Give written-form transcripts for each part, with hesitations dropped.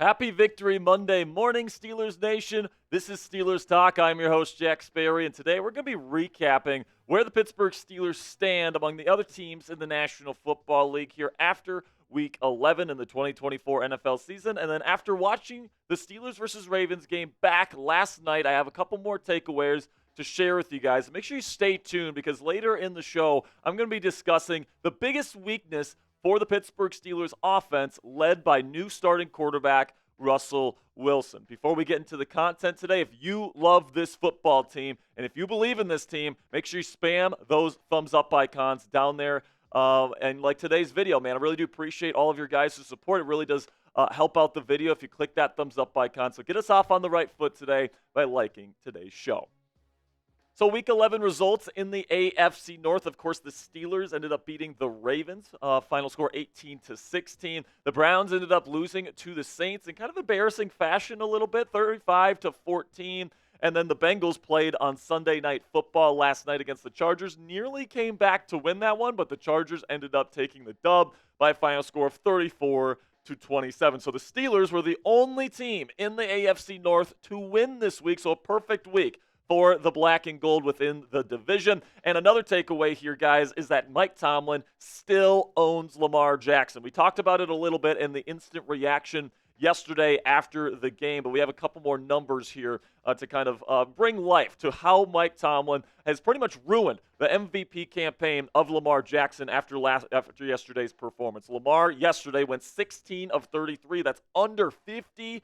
Happy Victory Monday morning, Steelers Nation. This is Steelers Talk. I'm your host, Jack Sperry, and today we're going to be recapping where the Pittsburgh Steelers stand among the other teams in the National Football League here after Week 11 in the 2024 NFL season. And then after watching the Steelers versus Ravens game back last night, I have a couple more takeaways to share with you guys. Make sure you stay tuned because later in the show, I'm going to be discussing the biggest weakness for the Pittsburgh Steelers offense, led by new starting quarterback Russell Wilson. Before we get into the content today, if you love this football team and if you believe in this team, make sure you spam those thumbs up icons down there. And like today's video, man, I really do appreciate all of your guys' support. It really does help out the video if you click that thumbs up icon. So get us off on the right foot today by liking today's show. So Week 11 results in the AFC North. Of course, the Steelers ended up beating the Ravens. Final score 18-16. The Browns ended up losing to the Saints in kind of embarrassing fashion a little bit, 35-14. And then the Bengals played on Sunday Night Football last night against the Chargers. Nearly came back to win that one, but the Chargers ended up taking the dub by a final score of 34-27. So the Steelers were the only team in the AFC North to win this week, so a perfect week for the black and gold within the division. And another takeaway here, guys, is that Mike Tomlin still owns Lamar Jackson. We talked about it a little bit in the instant reaction yesterday after the game, but we have a couple more numbers here to kind of bring life to how Mike Tomlin has pretty much ruined the MVP campaign of Lamar Jackson after yesterday's performance. Lamar yesterday went 16 of 33. That's under 50%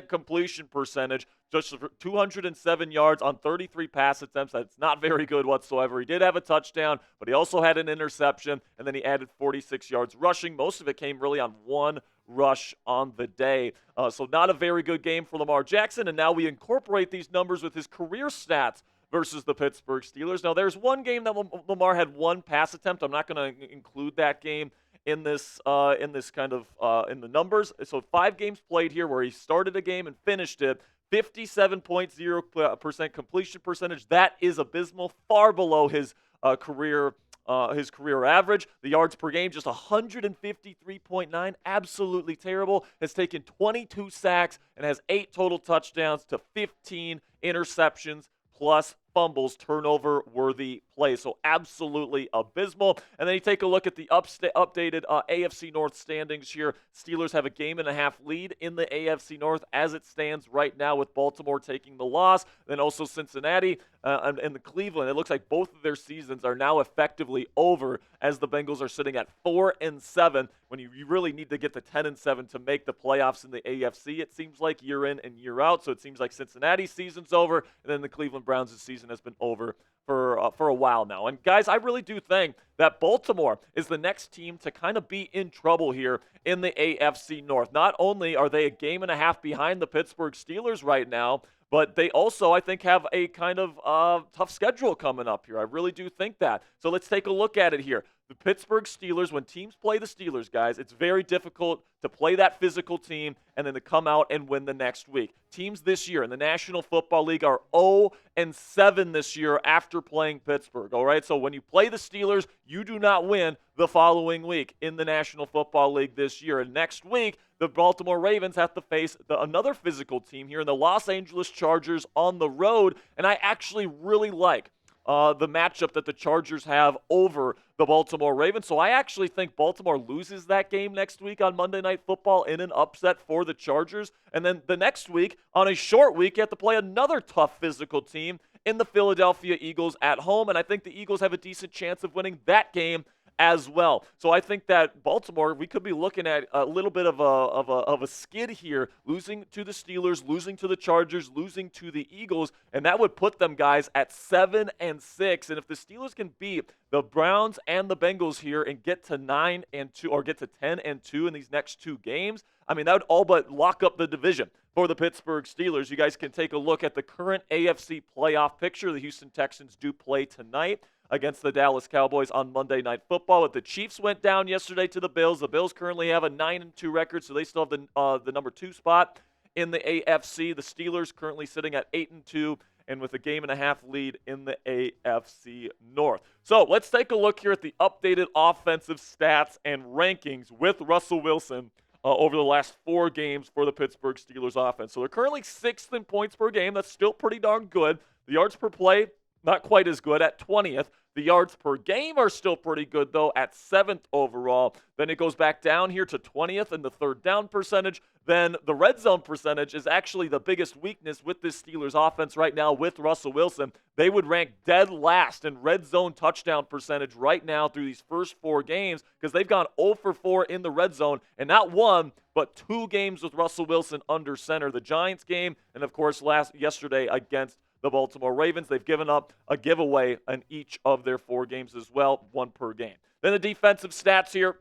completion percentage, just 207 yards on 33 pass attempts. That's not very good whatsoever. He did have a touchdown, but he also had an interception, and then he added 46 yards rushing. Most of it came really on one rush on the day. So not a very good game for Lamar Jackson, and now we incorporate these numbers with his career stats versus the Pittsburgh Steelers. Now, there's one game that Lamar had one pass attempt. I'm not going to include that game in this in the numbers. So 5 games played here where he started a game and finished it. 57.0% completion percentage. That is abysmal, far below his career average. The yards per game, just 153.9, absolutely terrible. Has taken 22 sacks and has 8 total touchdowns to 15 interceptions plus fumbles, turnover-worthy plays. So absolutely abysmal. And then you take a look at the updated AFC North standings here. Steelers have a game-and-a-half lead in the AFC North as it stands right now, with Baltimore taking the loss. Then also Cincinnati and the Cleveland. It looks like both of their seasons are now effectively over as the Bengals are sitting at 4-7 when you really need to get to 10-7 to make the playoffs in the AFC. It seems like year in and year out. So it seems like Cincinnati's season's over, and then the Cleveland Browns' season has been over for a while now. And guys, I really do think that Baltimore is the next team to kind of be in trouble here in the AFC North. Not only are they a game and a half behind the Pittsburgh Steelers right now, but they also, I think, have a kind of tough schedule coming up here. I really do think that. So let's take a look at it here. The Pittsburgh Steelers, when teams play the Steelers, guys, it's very difficult to play that physical team and then to come out and win the next week. Teams this year in the National Football League are 0-7 this year after playing Pittsburgh, all right? So when you play the Steelers, you do not win the following week in the National Football League this year. And next week, the Baltimore Ravens have to face another physical team here in the Los Angeles Chargers on the road. And I actually really like the matchup that the Chargers have over the Baltimore Ravens. So I actually think Baltimore loses that game next week on Monday Night Football in an upset for the Chargers. And then the next week, on a short week, you have to play another tough physical team in the Philadelphia Eagles at home. And I think the Eagles have a decent chance of winning that game as well. So I think that Baltimore, we could be looking at a little bit of a skid here, losing to the Steelers, losing to the Chargers, losing to the Eagles, and that would put them, guys, at 7-6. And if the Steelers can beat the Browns and the Bengals here and get to 9-2 or get to 10-2 in these next 2 games, I mean, that would all but lock up the division for the Pittsburgh Steelers. You guys can take a look at the current AFC playoff picture. The Houston Texans do play tonight against the Dallas Cowboys on Monday Night Football. But the Chiefs went down yesterday to the Bills. The Bills currently have a 9-2 record, so they still have the number 2 spot in the AFC. The Steelers currently sitting at 8-2 and with a game-and-a-half lead in the AFC North. So let's take a look here at the updated offensive stats and rankings with Russell Wilson over the last 4 games for the Pittsburgh Steelers offense. So they're currently 6th in points per game. That's still pretty darn good. The yards per play, not quite as good at 20th. The yards per game are still pretty good, though, at 7th overall. Then it goes back down here to 20th in the third down percentage. Then the red zone percentage is actually the biggest weakness with this Steelers offense right now with Russell Wilson. They would rank dead last in red zone touchdown percentage right now through these first 4 games because they've gone 0 for 4 in the red zone, and not 1, but 2 games with Russell Wilson under center. The Giants game and, of course, yesterday against the Baltimore Ravens. They've given up a giveaway in each of their 4 games as well, 1 per game. Then the defensive stats here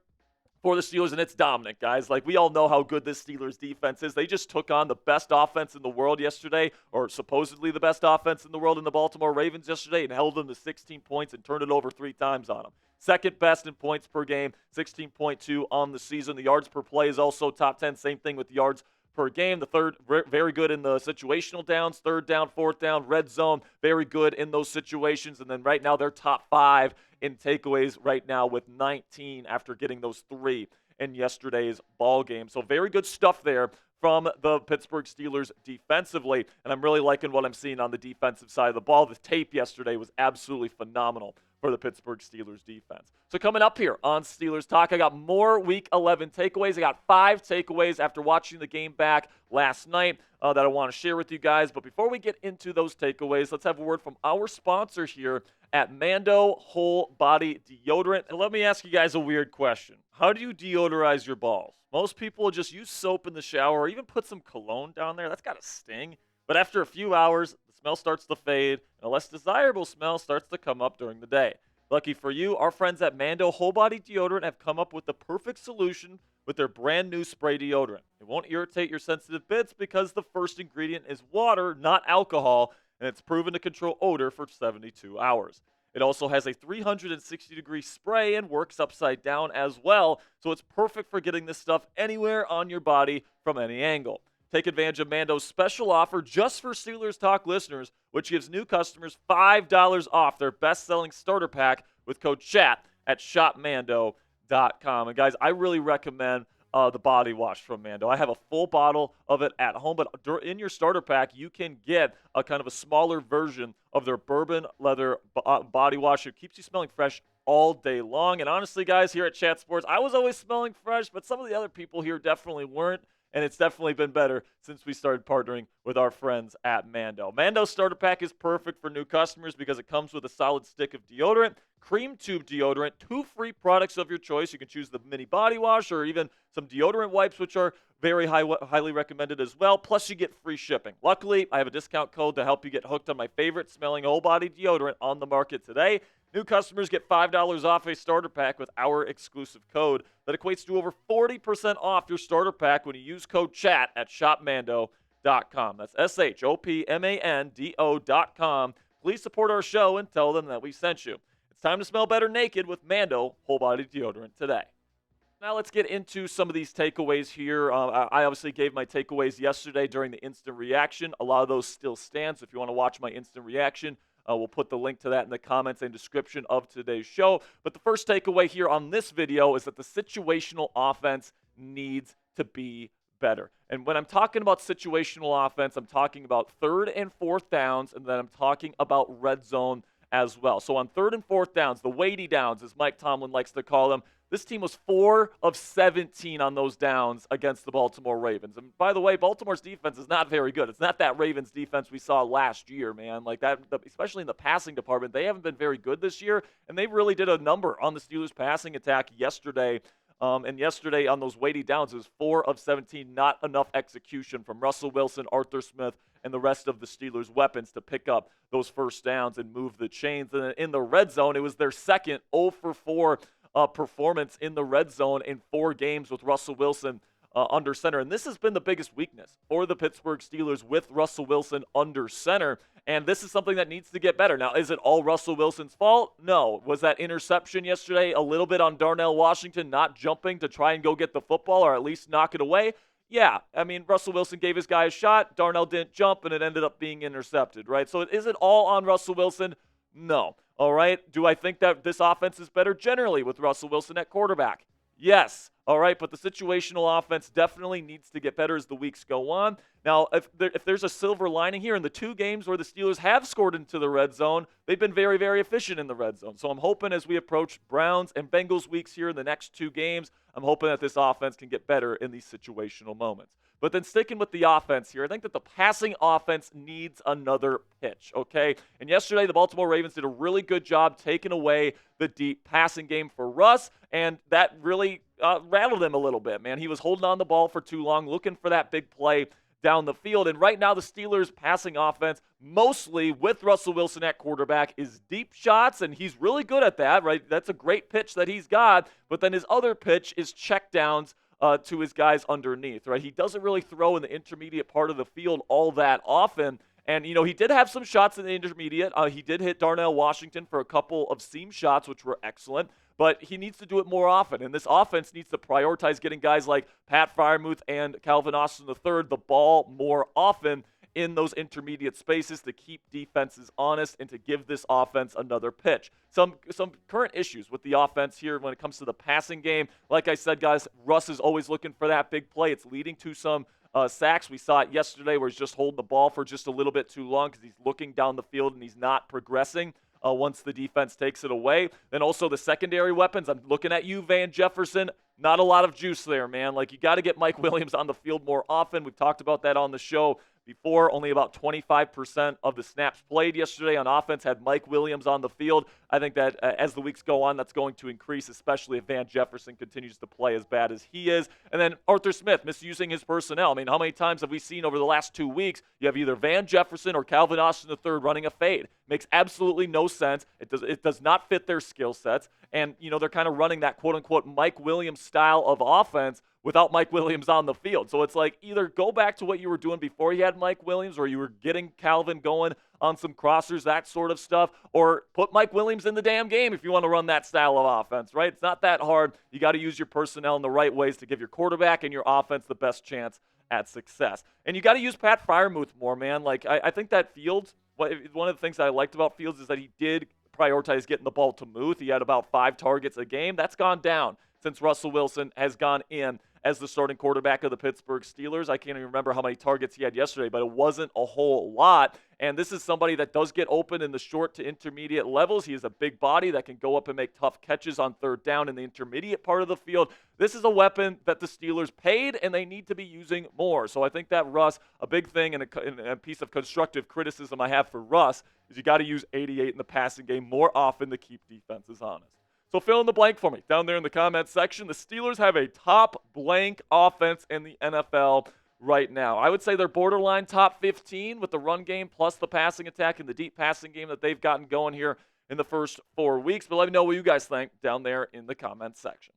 for the Steelers, and it's dominant, guys. Like, we all know how good this Steelers defense is. They just took on the best offense in the world yesterday, or supposedly the best offense in the world in the Baltimore Ravens yesterday, and held them to 16 points and turned it over 3 times on them. Second best in points per game, 16.2 on the season. The yards per play is also top 10. Same thing with the yards per game. The third, very good in the situational downs, third down, fourth down, red zone, very good in those situations. And then right now they're top 5 in takeaways right now with 19 after getting those 3 in yesterday's ball game. So very good stuff there from the Pittsburgh Steelers defensively, and I'm really liking what I'm seeing on the defensive side of the ball. The tape yesterday was absolutely phenomenal for the Pittsburgh Steelers defense. So coming up here on Steelers Talk, I got more Week 11 takeaways. I got 5 takeaways after watching the game back last night that I want to share with you guys. But before we get into those takeaways, let's have a word from our sponsor here at Mando Whole Body Deodorant. And let me ask you guys a weird question. How do you deodorize your balls? Most people just use soap in the shower or even put some cologne down there. That's got to sting. But after a few hours, the smell starts to fade, and a less desirable smell starts to come up during the day. Lucky for you, our friends at Mando Whole Body Deodorant have come up with the perfect solution with their brand new spray deodorant. It won't irritate your sensitive bits because the first ingredient is water, not alcohol, and it's proven to control odor for 72 hours. It also has a 360-degree spray and works upside down as well, so it's perfect for getting this stuff anywhere on your body from any angle. Take advantage of Mando's special offer just for Steelers Talk listeners, which gives new customers $5 off their best-selling starter pack with code CHAT at shopmando.com. And guys, I really recommend the body wash from Mando. I have a full bottle of it at home, but in your starter pack, you can get a kind of a smaller version of their bourbon leather body wash. It keeps you smelling fresh all day long. And honestly, guys, here at Chat Sports, I was always smelling fresh, but some of the other people here definitely weren't. And it's definitely been better since we started partnering with our friends at Mando. Mando's starter pack is perfect for new customers because it comes with a solid stick of deodorant, cream tube deodorant, 2 free products of your choice. You can choose the mini body wash or even some deodorant wipes, which are very highly recommended as well. Plus, you get free shipping. Luckily, I have a discount code to help you get hooked on my favorite smelling whole body deodorant on the market today. New customers get $5 off a starter pack with our exclusive code. That equates to over 40% off your starter pack when you use code CHAT at shopmando.com. That's shopmando.com. Please support our show and tell them that we sent you. It's time to smell better naked with Mando Whole Body Deodorant today. Now let's get into some of these takeaways here. I obviously gave my takeaways yesterday during the instant reaction. A lot of those still stand, so if you want to watch my instant reaction, we'll put the link to that in the comments and description of today's show. But the first takeaway here on this video is that the situational offense needs to be better. And when I'm talking about situational offense, I'm talking about third and fourth downs, and then I'm talking about red zone as well. So on third and fourth downs, the weighty downs, as Mike Tomlin likes to call them, this team was 4 of 17 on those downs against the Baltimore Ravens. And by the way, Baltimore's defense is not very good. It's not that Ravens defense we saw last year, man. Like that, especially in the passing department, they haven't been very good this year. And they really did a number on the Steelers' passing attack yesterday. And yesterday on those weighty downs, it was 4 of 17. Not enough execution from Russell Wilson, Arthur Smith, and the rest of the Steelers' weapons to pick up those first downs and move the chains. And in the red zone, it was their second 0 for 4 performance in the red zone in 4 games with Russell Wilson under center. And this has been the biggest weakness for the Pittsburgh Steelers with Russell Wilson under center. And this is something that needs to get better. Now, is it all Russell Wilson's fault? No. Was that interception yesterday a little bit on Darnell Washington not jumping to try and go get the football or at least knock it away? Yeah. I mean, Russell Wilson gave his guy a shot. Darnell didn't jump, and it ended up being intercepted, right? So is it all on Russell Wilson? No. All right. Do I think that this offense is better generally with Russell Wilson at quarterback? Yes. All right, but the situational offense definitely needs to get better as the weeks go on. Now, if there's a silver lining here, in the 2 games where the Steelers have scored into the red zone, they've been very, very efficient in the red zone. So I'm hoping as we approach Browns and Bengals weeks here in the next 2 games, I'm hoping that this offense can get better in these situational moments. But then sticking with the offense here, I think that the passing offense needs another pitch, okay? And yesterday, the Baltimore Ravens did a really good job taking away the deep passing game for Russ, and that really rattled him a little bit, man. He was holding on the ball for too long, looking for that big play down the field. And right now, the Steelers' passing offense, mostly with Russell Wilson at quarterback, is deep shots, and he's really good at that, right? That's a great pitch that he's got, but then his other pitch is check downs to his guys underneath, right? He doesn't really throw in the intermediate part of the field all that often. And, he did have some shots in the intermediate. He did hit Darnell Washington for a couple of seam shots, which were excellent. But he needs to do it more often. And this offense needs to prioritize getting guys like Pat Freiermuth and Calvin Austin III the ball more often in those intermediate spaces to keep defenses honest and to give this offense another pitch. Some current issues with the offense here when it comes to the passing game. Like I said, guys, Russ is always looking for that big play. It's leading to some sacks. We saw it yesterday where he's just holding the ball for just a little bit too long because he's looking down the field and he's not progressing once the defense takes it away. Then also the secondary weapons. I'm looking at you, Van Jefferson. Not a lot of juice there, man. Like, you got to get Mike Williams on the field more often. We've talked about that on the show before. Only about 25% of the snaps played yesterday on offense had Mike Williams on the field. I think that as the weeks go on, that's going to increase, especially if Van Jefferson continues to play as bad as he is. And then Arthur Smith misusing his personnel. I mean, how many times have we seen over the last 2 weeks you have either Van Jefferson or Calvin Austin III running a fade? Makes absolutely no sense. It does not fit their skill sets. And, they're kind of running that quote-unquote Mike Williams style of offense without Mike Williams on the field. So it's like either go back to what you were doing before you had Mike Williams, or you were getting Calvin going on some crossers, that sort of stuff, or put Mike Williams in the damn game if you want to run that style of offense, right? It's not that hard. You got to use your personnel in the right ways to give your quarterback and your offense the best chance at success. And you got to use Pat Freiermuth more, man. Like, I think that Fields, one of the things that I liked about Fields is that he did prioritize getting the ball to Muth. He had about 5 targets a game. That's gone down since Russell Wilson has gone in as the starting quarterback of the Pittsburgh Steelers. I can't even remember how many targets he had yesterday, but it wasn't a whole lot. And this is somebody that does get open in the short to intermediate levels. He has a big body that can go up and make tough catches on third down in the intermediate part of the field. This is a weapon that the Steelers paid, and they need to be using more. So I think that Russ, a big thing and a piece of constructive criticism I have for Russ, is you got to use 88 in the passing game more often to keep defenses honest. So fill in the blank for me down there in the comments section. The Steelers have a top blank offense in the NFL right now. I would say they're borderline top 15 with the run game plus the passing attack and the deep passing game that they've gotten going here in the first 4 weeks. But let me know what you guys think down there in the comments section.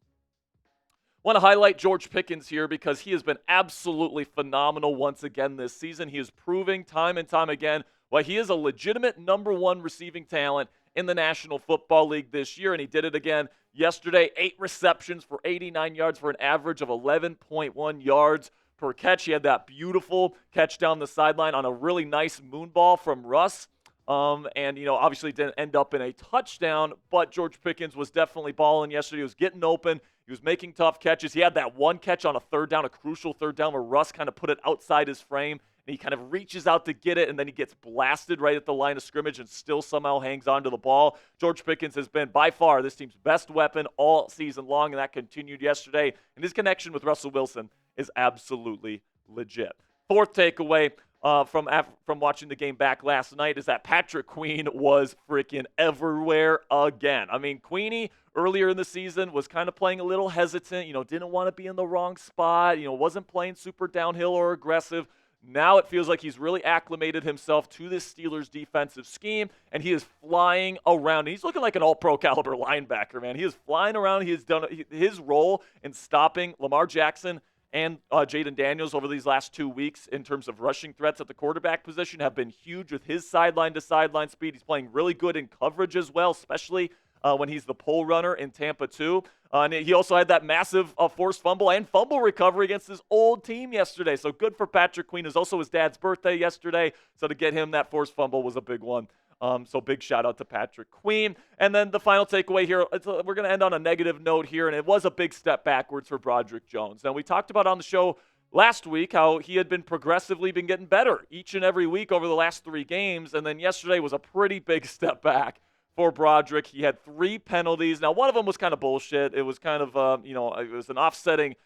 I want to highlight George Pickens here because he has been absolutely phenomenal once again this season. He is proving time and time again why he is a legitimate number 1 receiving talent in the National Football League this year, and he did it again yesterday. 8 receptions for 89 yards for an average of 11.1 yards per catch. He had that beautiful catch down the sideline on a really nice moon ball from Russ. And, obviously didn't end up in a touchdown, but George Pickens was definitely balling yesterday. He was getting open. He was making tough catches. He had that one catch on a third down, a crucial third down, where Russ kind of put it outside his frame, and he kind of reaches out to get it, and then he gets blasted right at the line of scrimmage and still somehow hangs onto the ball. George Pickens has been by far this team's best weapon all season long, and that continued yesterday. And his connection with Russell Wilson is absolutely legit. Fourth takeaway from watching the game back last night is that Patrick Queen was freaking everywhere again. I mean, Queenie earlier in the season was kind of playing a little hesitant, didn't want to be in the wrong spot, wasn't playing super downhill or aggressive. Now it feels like he's really acclimated himself to this Steelers defensive scheme, and he is flying around. He's looking like an all-pro caliber linebacker, man. He is flying around. He has done his role in stopping Lamar Jackson and Jaden Daniels over these last 2 weeks in terms of rushing threats at the quarterback position have been huge with his sideline-to-sideline speed. He's playing really good in coverage as well, especially when he's the pole runner in Tampa 2. And he also had that massive forced fumble and fumble recovery against his old team yesterday. So good for Patrick Queen. It was also his dad's birthday yesterday. So to get him that forced fumble was a big one So big shout out to Patrick Queen. And then the final takeaway here, we're going to end on a negative note here, and it was a big step backwards for Broderick Jones. Now, we talked about on the show last week how he had been progressively getting better each and every week over the last 3 games, and then yesterday was a pretty big step back for Broderick. He had 3 penalties. Now, one of them was kind of bullshit. It was kind of, it was an offsetting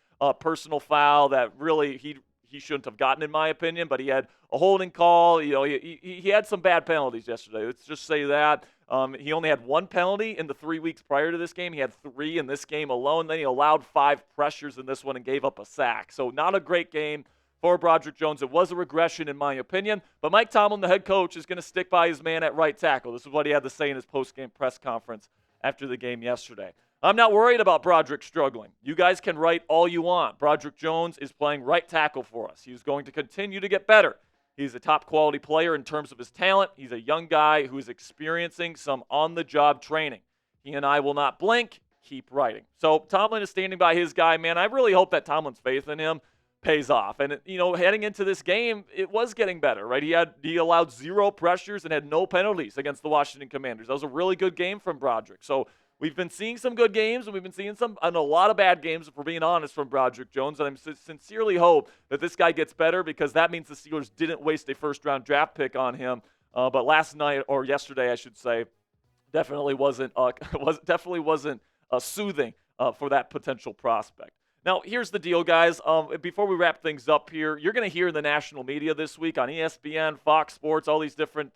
personal foul that really he shouldn't have gotten, in my opinion, but he had a holding call. He had some bad penalties yesterday. Let's just say that. He only had 1 penalty in the 3 weeks prior to this game. He had 3 in this game alone. Then he allowed 5 pressures in this one and gave up a sack. So not a great game for Broderick Jones. It was a regression, in my opinion. But Mike Tomlin, the head coach, is going to stick by his man at right tackle. This is what he had to say in his post-game press conference after the game yesterday. I'm not worried about Broderick struggling. You guys can write all you want. Broderick Jones is playing right tackle for us. He's going to continue to get better. He's a top quality player in terms of his talent. He's a young guy who is experiencing some on-the-job training. He and I will not blink. Keep writing. So Tomlin is standing by his guy, man. I really hope that Tomlin's faith in him pays off. And, heading into this game, it was getting better, right? He allowed 0 pressures and had no penalties against the Washington Commanders. That was a really good game from Broderick. So we've been seeing some good games, and we've been seeing a lot of bad games, if we're being honest, from Broderick Jones. And I sincerely hope that this guy gets better, because that means the Steelers didn't waste a first-round draft pick on him. But last night, or yesterday, I should say, definitely wasn't soothing for that potential prospect. Now, here's the deal, guys. Before we wrap things up here, you're going to hear in the national media this week on ESPN, Fox Sports, all these different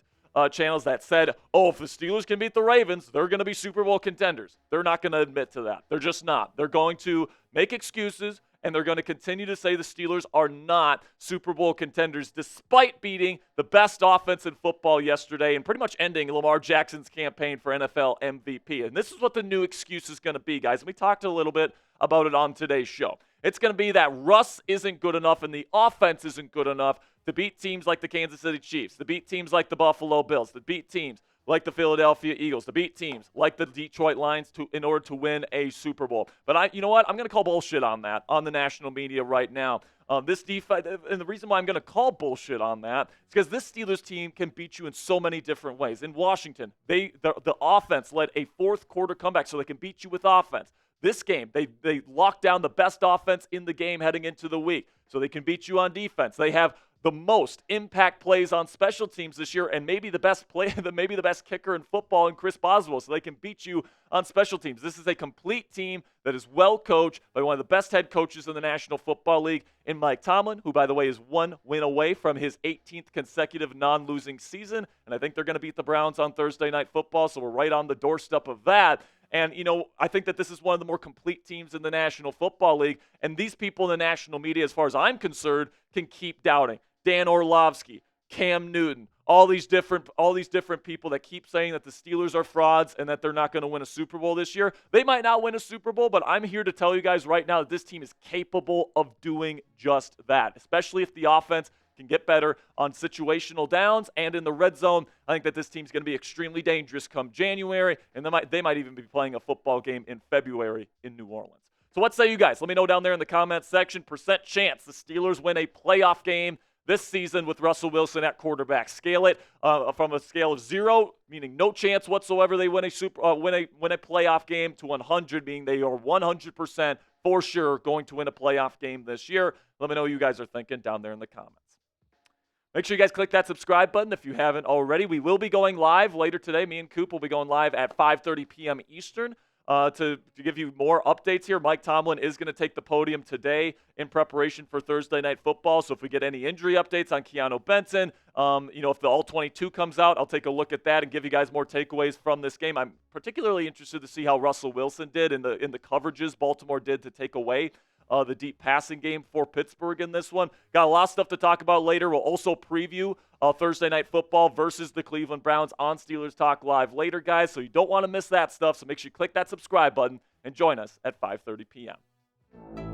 channels that said, if the Steelers can beat the Ravens, they're going to be Super Bowl contenders. They're not going to admit to that. They're just not. They're going to make excuses, and they're going to continue to say the Steelers are not Super Bowl contenders, despite beating the best offense in football yesterday and pretty much ending Lamar Jackson's campaign for NFL MVP. And this is what the new excuse is going to be, guys. And we talked a little bit about it on today's show. It's going to be that Russ isn't good enough and the offense isn't good enough to beat teams like the Kansas City Chiefs, to beat teams like the Buffalo Bills, to beat teams like the Philadelphia Eagles, to beat teams like the Detroit Lions in order to win a Super Bowl. But you know what? I'm going to call bullshit on that on the national media right now. This defense, and the reason why I'm going to call bullshit on that is because this Steelers team can beat you in so many different ways. In Washington, the offense led a 4th quarter comeback so they can beat you with offense. This game, they locked down the best offense in the game heading into the week, so they can beat you on defense. They have the most impact plays on special teams this year, and maybe the best kicker in football in Chris Boswell, so they can beat you on special teams. This is a complete team that is well coached by one of the best head coaches in the National Football League, in Mike Tomlin, who, by the way, is 1 win away from his 18th consecutive non-losing season. And I think they're going to beat the Browns on Thursday Night Football, so we're right on the doorstep of that. And, I think that this is one of the more complete teams in the National Football League. And these people in the national media, as far as I'm concerned, can keep doubting. Dan Orlovsky, Cam Newton, all these different people that keep saying that the Steelers are frauds and that they're not going to win a Super Bowl this year. They might not win a Super Bowl, but I'm here to tell you guys right now that this team is capable of doing just that, especially if the offense can get better on situational downs and in the red zone. I think that this team's going to be extremely dangerous come January, and they might even be playing a football game in February in New Orleans. So what say you guys? Let me know down there in the comments section. Percent chance the Steelers win a playoff game this season with Russell Wilson at quarterback. Scale it from a scale of 0, meaning no chance whatsoever they win a playoff game, to 100, meaning they are 100% for sure going to win a playoff game this year. Let me know what you guys are thinking down there in the comments. Make sure you guys click that subscribe button if you haven't already. We will be going live later today. Me and Coop will be going live at 5:30 p.m. Eastern to give you more updates here. Mike Tomlin is going to take the podium today in preparation for Thursday Night Football. So if we get any injury updates on Keanu Benson, if the All-22 comes out, I'll take a look at that and give you guys more takeaways from this game. I'm particularly interested to see how Russell Wilson did in the coverages Baltimore did to take away the deep passing game for Pittsburgh in this one. Got a lot of stuff to talk about later. We'll also preview Thursday Night Football versus the Cleveland Browns on Steelers Talk Live later, guys. So you don't want to miss that stuff. So make sure you click that subscribe button and join us at 5:30 p.m.